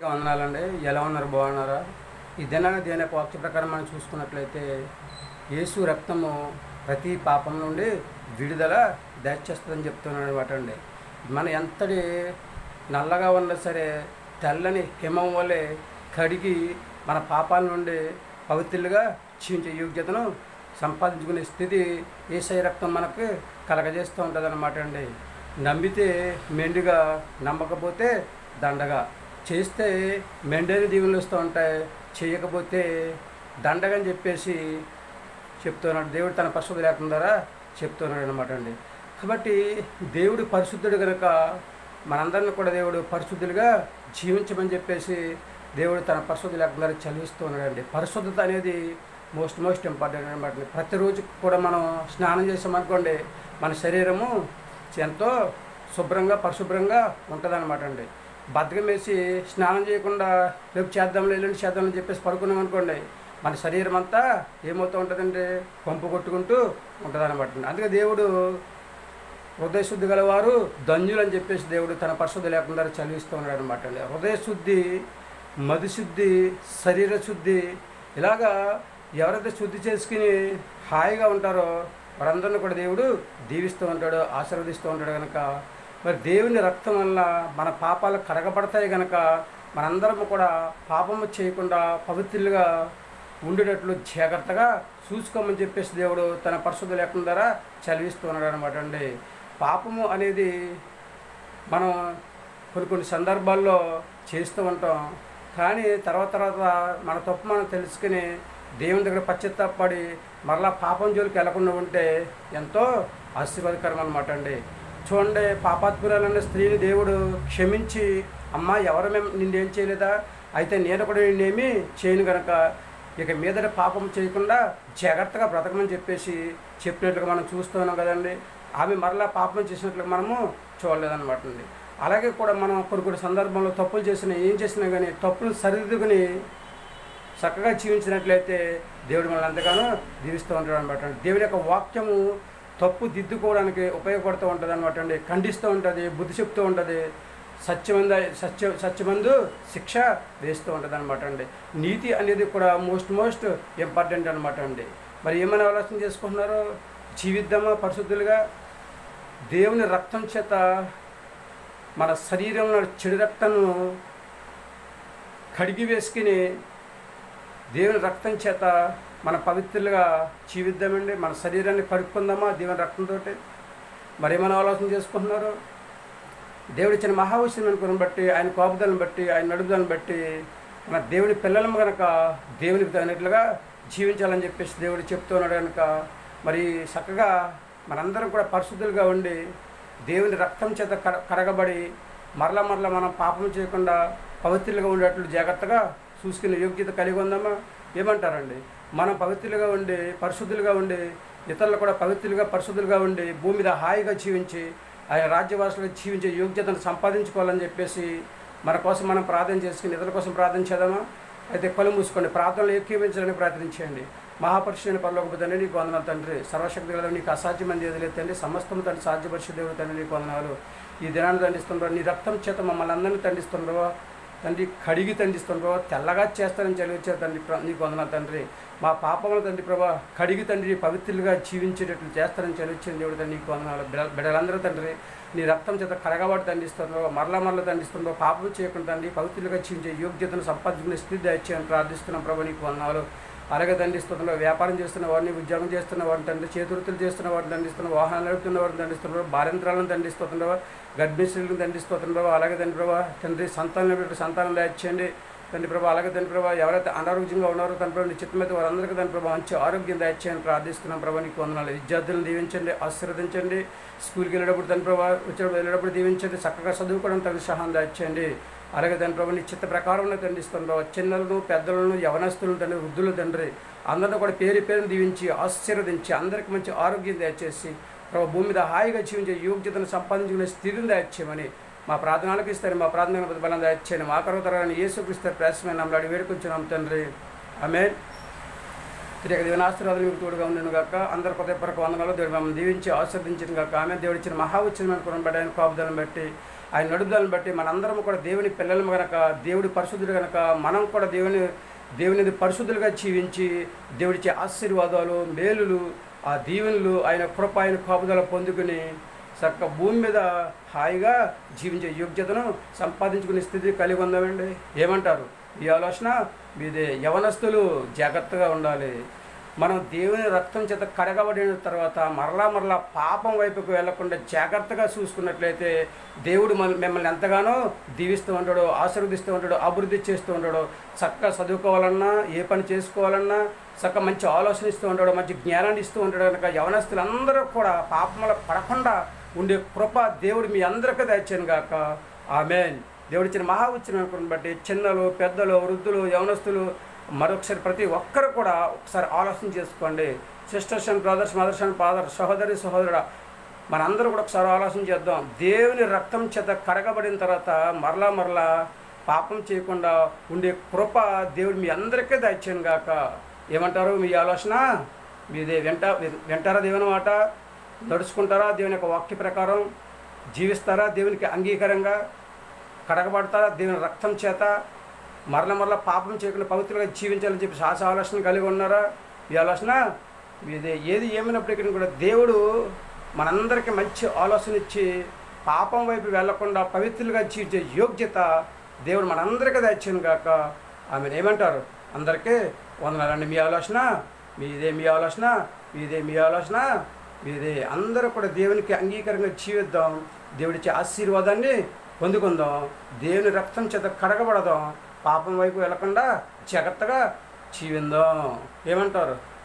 వందనాలండి. ఎలా ఉన్నారు? బాగున్నారా? ఈ దినాన్ని దేని యొక్క వాక్య ప్రకారం మనం చూసుకున్నట్లయితే యేసు రక్తము ప్రతి పాపం నుండి విడుదల దయచేస్తుందని చెప్తున్నాడు అనమాట అండి. మనం ఎంతటి నల్లగా ఉన్నా సరే తెల్లని హిమం వలె కడిగి మన పాపాల నుండి పవిత్రులుగా జీవించే యోగ్యతను సంపాదించుకునే స్థితి యేసయ్య రక్తం మనకు కలగజేస్తూ ఉంటుంది అనమాట అండి. నమ్మితే మెండుగా, నమ్మకపోతే దండగా. చేస్తే మెండైన దీవెనలు వస్తూ ఉంటాయి, చేయకపోతే దండగని చెప్పేసి చెప్తున్నాడు దేవుడు. తన పరిశుద్ధ లేఖనం ద్వారా చెప్తున్నాడు అనమాట అండి. కాబట్టి దేవుడు పరిశుద్ధుడు కనుక మనందరిని కూడా దేవుడు పరిశుద్ధులుగా జీవించమని చెప్పేసి దేవుడు తన పరిశుద్ధ లేఖనం ద్వారా చదివిస్తూ ఉన్నాడండి. పరిశుద్ధత అనేది మోస్ట్ ఇంపార్టెంట్ అనమాట. ప్రతిరోజు కూడా మనం స్నానం చేసామనుకోండి, మన శరీరము ఎంతో శుభ్రంగా పరిశుభ్రంగా ఉంటుందన్నమాట అండి. బద్ధకం వేసి స్నానం చేయకుండా రేపు చేద్దాంలో ఎల్లుండి చేద్దామని చెప్పేసి పడుకున్నాం అనుకోండి, మన శరీరం అంతా ఏమవుతూ ఉంటుందండి, పంపు కొట్టుకుంటూ ఉంటుంది అనమాట. అందుకే దేవుడు హృదయశుద్ధి గలవారు ధన్యులు అని చెప్పేసి దేవుడు తన పరిశుద్ధ లేకుండా చదివిస్తూ ఉన్నాడు అనమాట అండి. హృదయశుద్ధి, మదిశుద్ధి, శరీర శుద్ధి, ఇలాగా ఎవరైతే శుద్ధి చేసుకుని హాయిగా ఉంటారో వారందరినీ కూడా దేవుడు దీవిస్తూ ఉంటాడు, ఆశీర్వదిస్తూ ఉంటాడు కనుక మరి దేవుని రక్తం వల్ల మన పాపాలు కడగబడతాయి కనుక మనందరము కూడా పాపము చేయకుండా పవిత్రులుగా ఉండేటట్లు జాగ్రత్తగా చూసుకోమని చెప్పేసి దేవుడు తన పరిశుద్ధ లేఖనం ద్వారా చదివిస్తూ ఉన్నాడు అనమాట అండి. పాపము అనేది మనం కొన్ని సందర్భాల్లో చేస్తూ ఉంటాం, కానీ తర్వాత మన తప్పు మనం తెలుసుకుని దేవుని దగ్గర పశ్చాత్తాపడి మరలా పాపం జోలికి వెళ్లకుండా ఉంటే ఎంతో ఆశీర్వాదకరం అనమాట అండి. చూడండి, పాపాత్మురాలన్న స్త్రీని దేవుడు క్షమించి, అమ్మ ఎవరు మేము నిన్నేం చేయలేదా, అయితే నేను కూడా నిన్నేమీ చేయను కనుక ఇక మీదట పాపం చేయకుండా జాగ్రత్తగా బ్రతకమని చెప్పేసి చెప్పినట్లుగా మనం చూస్తున్నాం కదండి. ఆమె మరలా పాపం చేసినట్లుగా మనము చూడలేదన్నమాట అండి. అలాగే కూడా మనం కొన్ని సందర్భంలో తప్పులు ఏం చేసినా కానీ తప్పులు సరిదిద్దుకుని చక్కగా జీవించినట్లయితే దేవుడు మనల్ని ఎంతగానో దీవిస్తూ ఉంటాడు అనమాట అండి. దేవుని యొక్క వాక్యము తప్పు దిద్దుకోవడానికి ఉపయోగపడుతూ ఉంటుంది అనమాట అండి. ఖండిస్తూ ఉంటుంది, బుద్ధి చెప్తూ ఉంటుంది, సత్యమందు శిక్ష వేస్తూ ఉంటుంది అనమాట అండి. నీతి అనేది కూడా మోస్ట్ ఇంపార్టెంట్ అనమాట అండి. మరి ఏమైనా ఆలోచన చేసుకుంటున్నారో, జీవిద్దామా పరిశుద్ధులుగా, దేవుని రక్తం చేత మన శరీరంలో చెడు రక్తను కడిగి వేసుకుని దేవుని రక్తం చేత మన పవిత్రులుగా జీవిద్దామండి. మన శరీరాన్ని కడుక్కుందామా దేవుని రక్తంతో. మరి ఏమైనా ఆలోచన చేసుకుంటున్నారు? దేవుడు ఇచ్చిన మహావిషయాన్ని బట్టి, ఆయన కోపదలను బట్టి, ఆయన నడుపుదలను బట్టి మన దేవుని పిల్లలము కనుక దేవునికి తగినట్లుగా జీవించాలని చెప్పేసి దేవుడు చెప్తున్నాడు కనుక మరి చక్కగా మనందరం కూడా పరిశుద్ధులుగా ఉండి దేవుని రక్తం చేత కడగబడి మరలా మనం పాపం చేయకుండా పవిత్రులుగా ఉండేట్లు జాగ్రత్తగా చూసుకునే యోగ్యత కలిగి ఉందామా? ఏమంటారండి? మనం పవిత్రులుగా ఉండి పరిశుద్ధులుగా ఉండి ఇతరులు కూడా పవిత్రులుగా పరిశుద్ధులుగా ఉండి భూమి మీద హాయిగా జీవించి ఆయన రాజ్యవాసులుగా జీవించే యోగ్యతను సంపాదించుకోవాలని చెప్పేసి మన కోసం మనం ప్రార్థన చేసుకుని ఇతరుల కోసం ప్రార్థన చేద్దామా? అయితే కళ్ళు మూసుకోండి, ప్రార్థనలు ఏకీవించాలని ప్రార్థించండి. మహాపరిశుద్ధుని పరలోకపు తండ్రి, నీకు వందనాలు తండ్రి. సర్వశక్తి గల నీకు అసాధ్యమైనది ఏది లేదు తండ్రి. సమస్తం తండ్రి సాధ్యపరిచే దేవుడు తండ్రి, నీకు వందనాలు. ఈ దినాన్ని తండిస్తున్నారు, నీ రక్తం చేత మమ్మల్ని అందరినీ తండిస్తున్నారు తండ్రి, కడిగి తండిస్తున్నారు, తెల్లగా చేస్తారని చదివించారు తండ్రి, నీకు వందనాలు తండ్రి. మా పాపములు తండ్రి ప్రభా కడిగి తండ్రి పవిత్రులుగా జీవించేటట్లు చేస్తారని చదివించిన దేవుడు తండ్రి, నీకు వందనాలు. బిడ్డలందరూ తండ్రి నీ రక్తం చేత కడగబడి తండిస్తున్నారు, మరలా తండిస్తున్నారు, పాపం చేయకుండా తండ్రి పవిత్రులుగా జీవించే యోగ్యతను సంపాదించుకునే స్థితి దయచేయని ప్రార్థిస్తున్నాం ప్రభు, నీకు వందనాలు. అలాగే దండిస్తున్నారు, వ్యాపారం చేస్తున్న వారిని, ఉద్యోగం చేస్తున్న వారిని తండ్రి, చేతువృత్తులు చేస్తున్న వారిని దండిస్తున్నారు, వాహనాలు నడుపుతున్న వారిని దండిస్తున్నారు, భార్యంత్రాలను దండిస్తున్నారు, గర్భిణీలను దండిస్తున్నారు. అలాగే తండ్రి ప్రభా తండ్రి సంతానం దయచేయండి తండ్రి ప్రభా. అలాగే తండ్రి ప్రభా ఎవరైతే అనారోగ్యంగా ఉన్నారో తండ్రి ప్రభా నీ చిత్తమైతే వారందరికీ తండ్రి ప్రభా మంచి ఆరోగ్యం దయచేయని ప్రార్థిస్తున్నాం ప్రభా, నీకు వందనాలు. విద్యార్థులను దీవించండి, ఆశీర్వదించండి. స్కూల్కి వెళ్ళేటప్పుడు తండ్రి ప్రభా వచ్చేటప్పుడు వెళ్ళేటప్పుడు దీవించండి, చక్కగా చదువుకోవడం తండ్రి సహాయం దయచేయండి. అలాగే తండ్రి ప్రభా నీ చిత్త ప్రకారంలో తండ్రిస్తున్నావు, చిన్నలను పెద్దలను యవనస్తులను తండ్రి, వృద్ధులు తండ్రి అందరినీ కూడా పేరును దీవించి ఆశీర్వదించి అందరికీ మంచి ఆరోగ్యం దయచేసి ప్రభా భూమి మీద హాయిగా జీవించే యోగ్యతను సంపాదించుకునే స్థితిని దయచేయమని మా ప్రార్థనలకు ఇస్తారు, మా ప్రార్థన బలం దయచేయండి. మా కరుతరాన్ని యేసుక్రీస్తు ప్రవేశమైన నమ్మలాడి వేడుకొంచున్నాం తండ్రి, ఆమేన్. తిరిగి దీవెనాశీర్వాదాలు మీకు తోడుగా ఉండను గాక. అందరి హృదయపూర్వక వందనాలు. దేవుడు మమ్మల్ని దీవించి ఆశీర్వదించిన గాక. ఆమె దేవుడు ఇచ్చిన మహాఉచ్చమైన కొనబడ్డాయని కాపుదలను బట్టి ఆయన నడుపుదలను బట్టి మనందరం కూడా దేవుని పిల్లలు కనుక, దేవుడి పరిశుద్ధుడు కనుక మనం కూడా దేవుని పరిశుద్ధులుగా జీవించి దేవుడిచ్చే ఆశీర్వాదాలు, మేలులు, ఆ దీవెనలు, ఆయన కృప, ఆయన కాపుదల పొందుకుని చక్క భూమి మీద హాయిగా జీవించే యోగ్యతను సంపాదించుకునే స్థితి కలిగి ఉందామండి. ఏమంటారు? ఈ ఆలోచన మీదే. యవనస్తులు జాగ్రత్తగా ఉండాలి. మనం దేవుని రక్తం చేత కడగబడిన తర్వాత మరలా పాపం వైపుకు వెళ్లకుండా జాగ్రత్తగా చూసుకున్నట్లయితే దేవుడు మిమ్మల్ని ఎంతగానో దీవిస్తూ ఉంటాడు, ఆశీర్వదిస్తూ ఉంటాడు, అభివృద్ధి చేస్తూ ఉంటాడు. చక్కగా చదువుకోవాలన్నా, ఏ పని చేసుకోవాలన్నా చక్కగా మంచి ఆలోచన ఇస్తూ ఉంటాడు, మంచి జ్ఞానాన్ని ఇస్తూ ఉంటాడు. కనుక యవనస్తులందరూ కూడా పాపంలో పడకుండా ఉండే కృప దేవుడు మీ అందరికీ దయచేయను గాక. ఆమేన్. దేవుడు ఇచ్చిన మహా ఉచ్చారణను బట్టి చిన్నలు, పెద్దలు, వృద్ధులు, యవనస్తులు మరొకసారి ప్రతి ఒక్కరు కూడా ఒకసారి ఆలోచన చేసుకోండి. Sisters and brothers, mothers and father, సహోదరి సహోదరుడు, మనందరూ కూడా ఒకసారి ఆలోచన చేద్దాం. దేవుని రక్తం చేత కడగబడిన తర్వాత మరలా పాపం చేయకుండా ఉండే కృప దేవుడు మీ అందరికీ దయచేయను గాక. ఏమంటారు? మీ ఆలోచన మీదే. వింటారా దేవుని మాట? నడుచుకుంటారా దేవుని యొక్క వాక్య ప్రకారం? జీవిస్తారా దేవునికి అంగీకారంగా? కడగబడతారా దేవుని రక్తం చేత? మరలా పాపం చేయకుండా పవిత్రంగా జీవించాలని చెప్పి ఆలోచన కలిగి ఉన్నారా? ఈ ఆలోచన మీదే. ఏది ఏమైనప్పటికీ కూడా దేవుడు మనందరికీ మంచి ఆలోచన ఇచ్చి పాపం వైపు వెళ్లకుండా పవిత్రులుగా జీవించే యోగ్యత దేవుడు మనందరికీ దయచేయను గాక. ఆమె ఏమంటారు? అందరికీ వందనాలండి. మీ ఆలోచన మీదే. మీ ఆలోచన మీదే. మీ ఆలోచన మీదే. అందరూ కూడా దేవునికి అంగీకారంగా జీవిద్దాం. దేవుడిచ్చే ఆశీర్వాదాన్ని పొందుకుందాం. దేవుని రక్తం చేత కడగబడదాం. పాపం వైపు వెళ్లకుండా జాగ్రత్తగా జీవిందాం. ఏమంటారు?